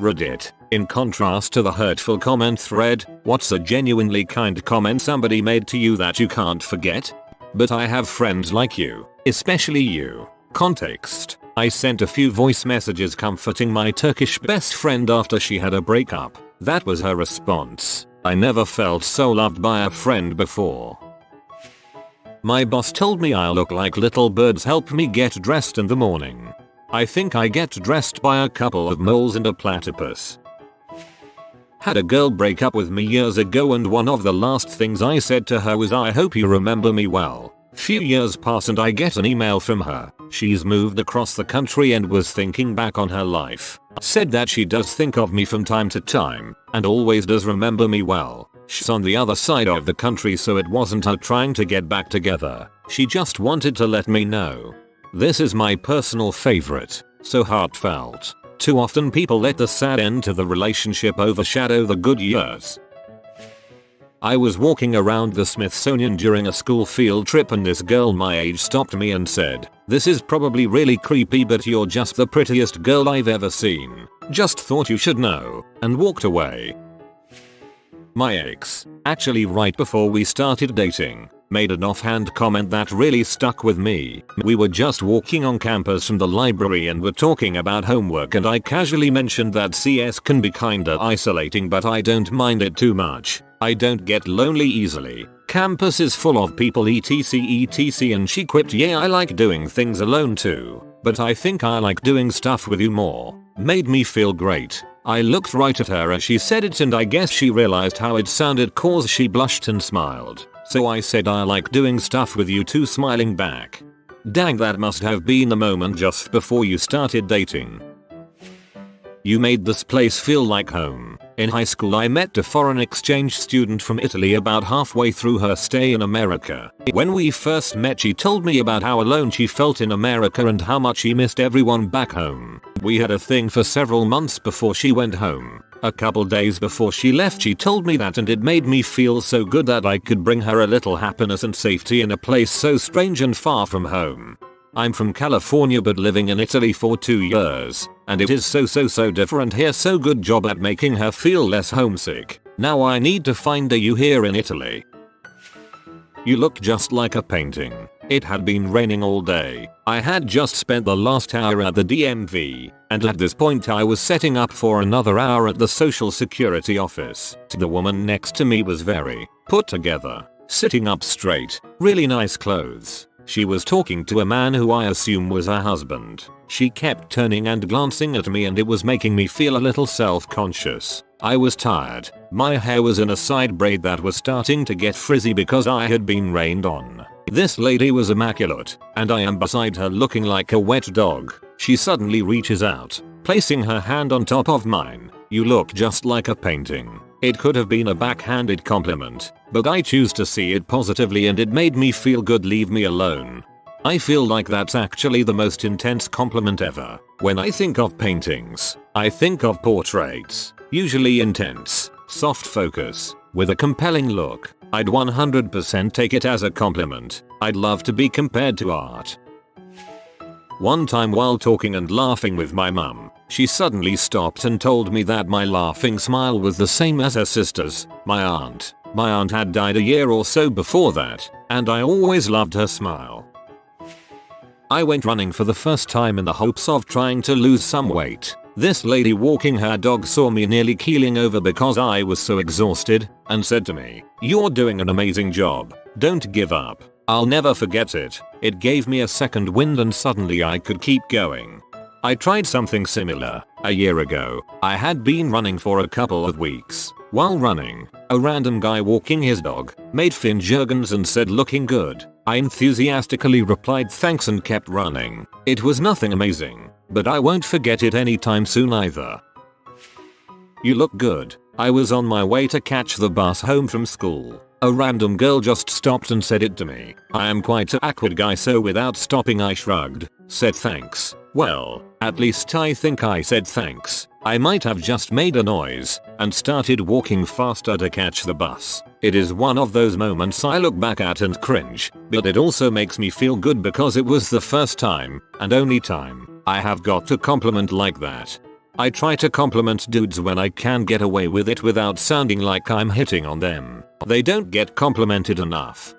Reddit. In contrast to the hurtful comment thread, what's a genuinely kind comment somebody made to you that you can't forget? But I have friends like you, especially you. Context. I sent a few voice messages comforting my Turkish best friend after she had a breakup. That was her response. I never felt so loved by a friend before. My boss told me I look like little birds help me get dressed in the morning. I think I get dressed by a couple of moles and a platypus. Had a girl break up with me years ago and one of the last things I said to her was I hope you remember me well. Few years pass and I get an email from her. She's moved across the country and was thinking back on her life. Said that she does think of me from time to time and always does remember me well. She's on the other side of the country, so it wasn't her trying to get back together. She just wanted to let me know. This is my personal favorite. So heartfelt. Too often people let the sad end to the relationship overshadow the good years. I was walking around the Smithsonian during a school field trip and this girl my age stopped me and said, "This is probably really creepy, but you're just the prettiest girl I've ever seen. Just thought you should know," and walked away. My ex, actually right before we started dating, made an offhand comment that really stuck with me. We were just walking on campus from the library and were talking about homework and I casually mentioned that CS can be kinda isolating, but I don't mind it too much. I don't get lonely easily. Campus is full of people etc, and she quipped, "Yeah, I like doing things alone too, but I think I like doing stuff with you more." Made me feel great. I looked right at her as she said it and I guess she realized how it sounded cause she blushed and smiled. So I said, "I like doing stuff with you too," smiling back. Dang, that must have been the moment just before you started dating. You made this place feel like home. In high school I met a foreign exchange student from Italy about halfway through her stay in America. When we first met she told me about how alone she felt in America and how much she missed everyone back home. We had a thing for several months before she went home. A couple days before she left she told me that and it made me feel so good that I could bring her a little happiness and safety in a place so strange and far from home. I'm from California but living in Italy for 2 years, and it is so different here. So good job at making her feel less homesick. Now I need to find you here in Italy. You look just like a painting. It had been raining all day. I had just spent the last hour at the DMV, and at this point I was setting up for another hour at the Social Security office. The woman next to me was very put together, sitting up straight, really nice clothes. She was talking to a man who I assume was her husband. She kept turning and glancing at me and it was making me feel a little self-conscious. I was tired. My hair was in a side braid that was starting to get frizzy because I had been rained on. This lady was immaculate, and I am beside her looking like a wet dog. She suddenly reaches out, placing her hand on top of mine. "You look just like a painting." It could have been a backhanded compliment, but I choose to see it positively and it made me feel good. Leave me alone. I feel like that's actually the most intense compliment ever. When I think of paintings, I think of portraits, usually intense, soft focus, with a compelling look. I'd 100% take it as a compliment. I'd love to be compared to art. One time while talking and laughing with my mum, she suddenly stopped and told me that my laughing smile was the same as her sister's, my aunt. My aunt had died a year or so before that, and I always loved her smile. I went running for the first time in the hopes of trying to lose some weight. This lady walking her dog saw me nearly keeling over because I was so exhausted, and said to me, "You're doing an amazing job. Don't give up." I'll never forget it. It gave me a second wind and suddenly I could keep going. I tried something similar. A year ago, I had been running for a couple of weeks. While running, a random guy walking his dog made Finn Jurgens and said, "Looking good." I enthusiastically replied thanks and kept running. It was nothing amazing, but I won't forget it anytime soon either. You look good. I was on my way to catch the bus home from school. A random girl just stopped and said it to me. I am quite an awkward guy, so without stopping I shrugged, said thanks. Well, at least I think I said thanks. I might have just made a noise and started walking faster to catch the bus. It is one of those moments I look back at and cringe, but it also makes me feel good because it was the first time, and only time, I have got a compliment like that. I try to compliment dudes when I can get away with it without sounding like I'm hitting on them. They don't get complimented enough.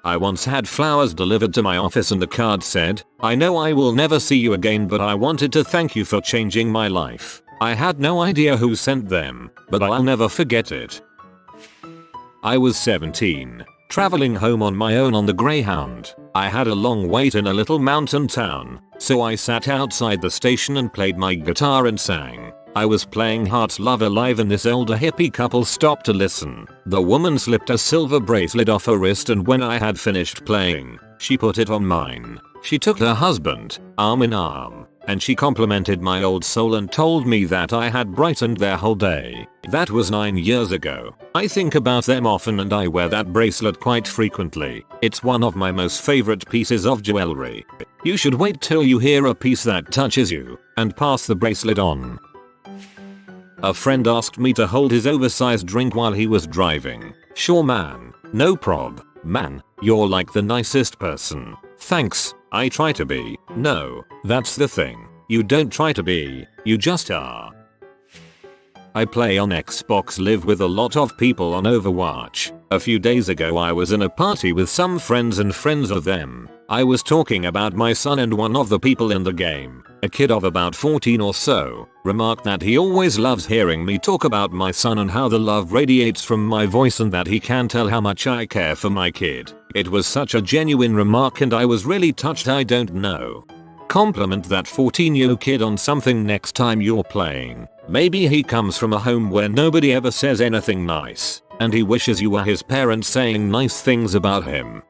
I once had flowers delivered to my office and the card said, "I know I will never see you again, but I wanted to thank you for changing my life." I had no idea who sent them, but I'll never forget it. I was 17, traveling home on my own on the Greyhound. I had a long wait in a little mountain town, so I sat outside the station and played my guitar and sang. I was playing Heart's Love Alive and this older hippie couple stopped to listen. The woman slipped a silver bracelet off her wrist, and when I had finished playing, she put it on mine. She took her husband, arm in arm, and she complimented my old soul and told me that I had brightened their whole day. That was 9 years ago. I think about them often and I wear that bracelet quite frequently. It's one of my most favorite pieces of jewelry. You should wait till you hear a piece that touches you and pass the bracelet on. A friend asked me to hold his oversized drink while he was driving. Sure man, no prob. Man, you're like the nicest person. Thanks, I try to be. No, that's the thing. You don't try to be, you just are. I play on Xbox Live with a lot of people on Overwatch. A few days ago I was in a party with some friends and friends of them. I was talking about my son and one of the people in the game, a kid of about 14 or so, remarked that he always loves hearing me talk about my son and how the love radiates from my voice and that he can tell how much I care for my kid. It was such a genuine remark and I was really touched. I don't know. Compliment that 14-year-old kid on something next time you're playing. Maybe he comes from a home where nobody ever says anything nice, and he wishes you were his parents saying nice things about him.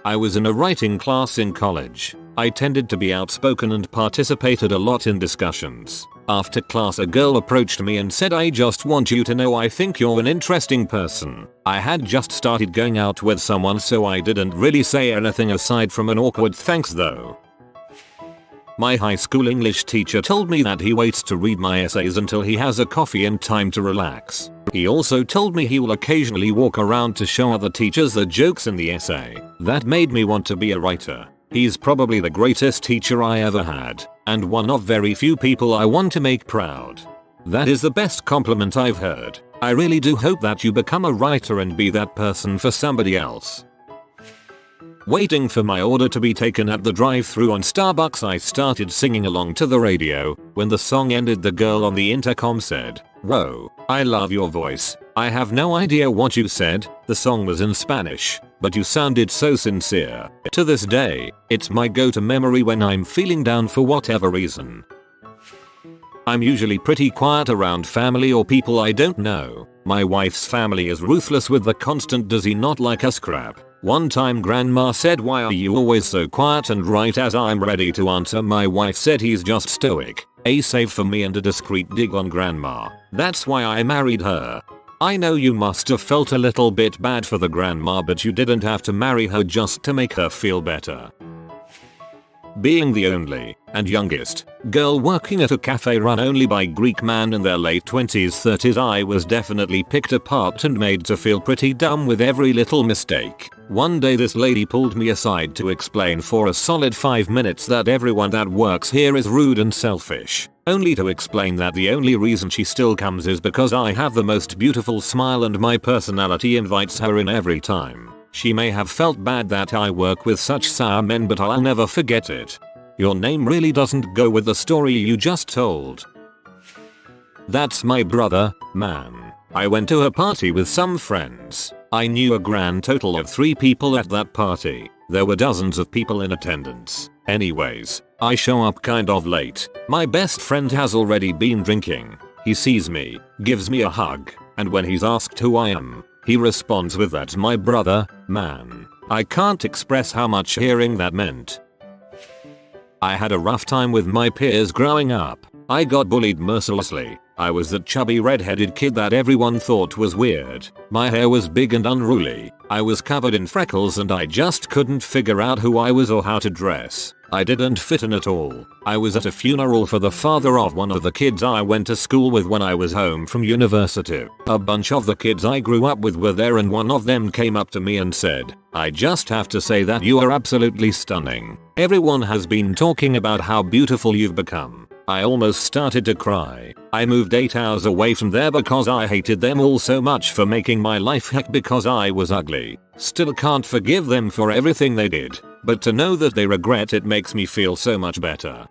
I was in a writing class in college. I tended to be outspoken and participated a lot in discussions. After class a girl approached me and said, "I just want you to know I think you're an interesting person." I had just started going out with someone, so I didn't really say anything aside from an awkward thanks though. My high school English teacher told me that he waits to read my essays until he has a coffee and time to relax. He also told me he will occasionally walk around to show other teachers the jokes in the essay. That made me want to be a writer. He's probably the greatest teacher I ever had, and one of very few people I want to make proud. That is the best compliment I've heard. I really do hope that you become a writer and be that person for somebody else. Waiting for my order to be taken at the drive-thru on Starbucks, I started singing along to the radio. When the song ended, the girl on the intercom said, "Whoa, I love your voice. I have no idea what you said." The song was in Spanish, but you sounded so sincere. To this day, it's my go-to memory when I'm feeling down for whatever reason. I'm usually pretty quiet around family or people I don't know. My wife's family is ruthless with the constant "does he not like us" crap. One time grandma said, "Why are you always so quiet?" and right as I'm ready to answer, my wife said, "He's just stoic." A save for me and a discreet dig on grandma. That's why I married her. I know you must have felt a little bit bad for the grandma, but you didn't have to marry her just to make her feel better. Being the only and youngest girl working at a cafe run only by Greek men in their late 20s 30s, I was definitely picked apart and made to feel pretty dumb with every little mistake. One day this lady pulled me aside to explain for a solid 5 minutes that everyone that works here is rude and selfish, only to explain that the only reason she still comes is because I have the most beautiful smile and my personality invites her in every time. She may have felt bad that I work with such sour men, but I'll never forget it. Your name really doesn't go with the story you just told. That's my brother, man. I went to a party with some friends. I knew a grand total of 3 people at that party. There were dozens of people in attendance. Anyways, I show up kind of late. My best friend has already been drinking. He sees me, gives me a hug, and when he's asked who I am, he responds with, "That's my brother, man." I can't express how much hearing that meant. I had a rough time with my peers growing up. I got bullied mercilessly. I was that chubby red-headed kid that everyone thought was weird. My hair was big and unruly. I was covered in freckles and I just couldn't figure out who I was or how to dress. I didn't fit in at all. I was at a funeral for the father of one of the kids I went to school with when I was home from university. A bunch of the kids I grew up with were there and one of them came up to me and said, "I just have to say that you are absolutely stunning. Everyone has been talking about how beautiful you've become." I almost started to cry. I moved 8 hours away from there because I hated them all so much for making my life heck because I was ugly. Still can't forgive them for everything they did, but to know that they regret it makes me feel so much better.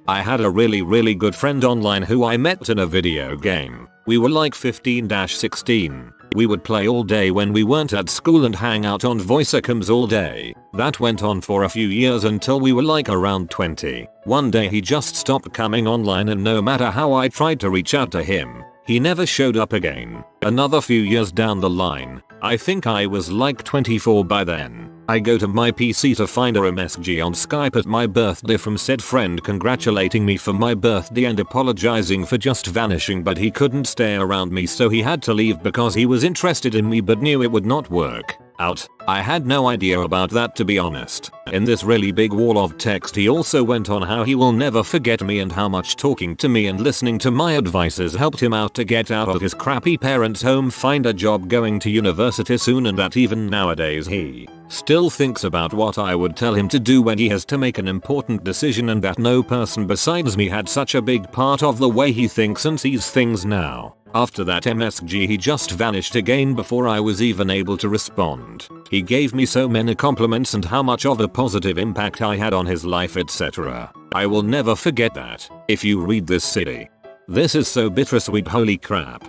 I had a really good friend online who I met in a video game. We were like 15-16. We would play all day when we weren't at school and hang out on voice-accoms all day. That went on for a few years until we were like around 20. One day he just stopped coming online and no matter how I tried to reach out to him, he never showed up again. Another few years down the line, I think I was like 24 by then, I go to my PC to find a MSG on Skype at my birthday from said friend congratulating me for my birthday and apologizing for just vanishing, but he couldn't stay around me so he had to leave because he was interested in me but knew it would not work out. I had no idea about that, to be honest. In this really big wall of text he also went on how he will never forget me and how much talking to me and listening to my advices helped him out to get out of his crappy parents' home, find a job, going to university soon, and that even nowadays he still thinks about what I would tell him to do when he has to make an important decision, and that no person besides me had such a big part of the way he thinks and sees things now. After that MSG he just vanished again before I was even able to respond. He gave me so many compliments and how much of a positive impact I had on his life, etc. I will never forget that. If you read this city. This is so bittersweet, holy crap.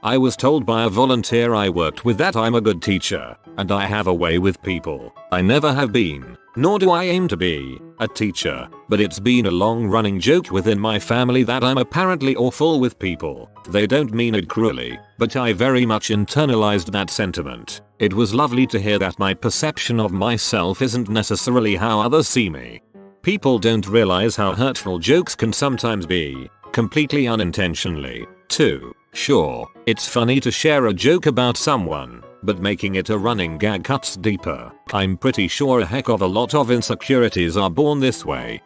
I was told by a volunteer I worked with that I'm a good teacher, and I have a way with people. I never have been, nor do I aim to be, a teacher, but it's been a long running joke within my family that I'm apparently awful with people. They don't mean it cruelly, but I very much internalized that sentiment. It was lovely to hear that my perception of myself isn't necessarily how others see me. People don't realize how hurtful jokes can sometimes be, completely unintentionally, too. Sure, it's funny to share a joke about someone, but making it a running gag cuts deeper. I'm pretty sure a heck of a lot of insecurities are born this way.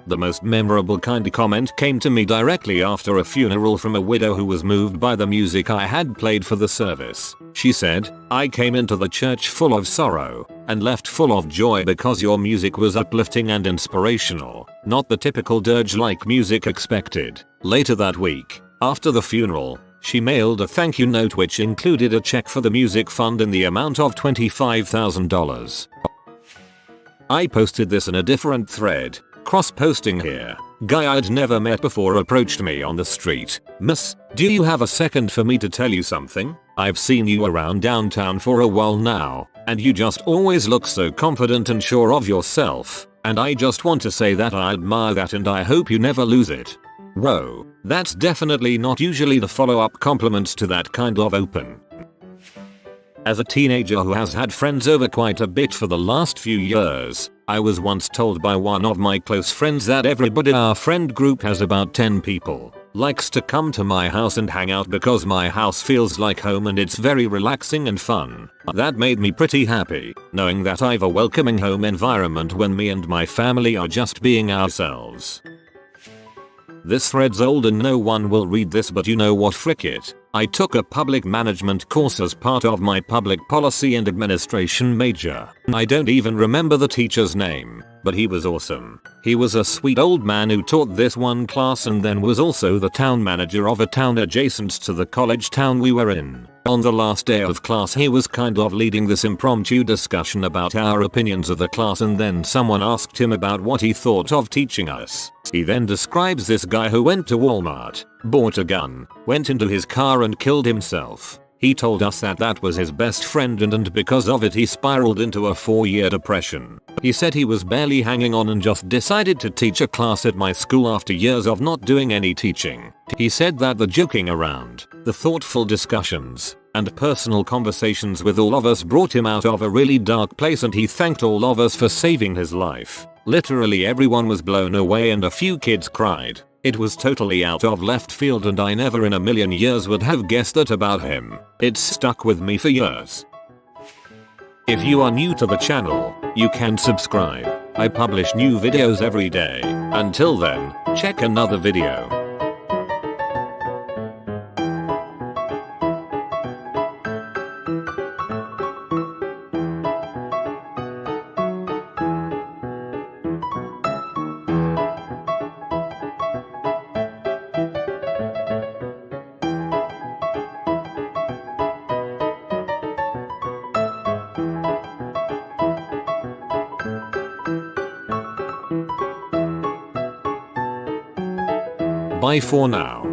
The most memorable kind of comment came to me directly after a funeral from a widow who was moved by the music I had played for the service. She said, "I came into the church full of sorrow and left full of joy because your music was uplifting and inspirational, not the typical dirge-like music expected." Later that week, after the funeral, she mailed a thank you note which included a check for the music fund in the amount of $25,000. I posted this in a different thread. Cross-posting here. Guy I'd never met before approached me on the street. "Miss, do you have a second for me to tell you something? I've seen you around downtown for a while now, and you just always look so confident and sure of yourself, and I just want to say that I admire that and I hope you never lose it." Whoa, that's definitely not usually the follow-up compliments to that kind of open. As a teenager who has had friends over quite a bit for the last few years, I was once told by one of my close friends that everybody in our friend group has about 10 people, likes to come to my house and hang out because my house feels like home and it's very relaxing and fun. That made me pretty happy, knowing that I've a welcoming home environment when me and my family are just being ourselves. This thread's old and no one will read this, but you know what, frick it. I took a public management course as part of my public policy and administration major. I don't even remember the teacher's name, but he was awesome. He was a sweet old man who taught this one class and then was also the town manager of a town adjacent to the college town we were in. On the last day of class he was kind of leading this impromptu discussion about our opinions of the class, and then someone asked him about what he thought of teaching us. He then describes this guy who went to Walmart, bought a gun, went into his car and killed himself. He told us that that was his best friend and because of it he spiraled into a 4-year depression. He said he was barely hanging on and just decided to teach a class at my school after years of not doing any teaching. He said that the joking around, the thoughtful discussions, and personal conversations with all of us brought him out of a really dark place, and he thanked all of us for saving his life. Literally everyone was blown away and a few kids cried. It was totally out of left field and I never in a million years would have guessed that about him. It's stuck with me for years. If you are new to the channel, you can subscribe. I publish new videos every day. Until then, check another video. Bye for now.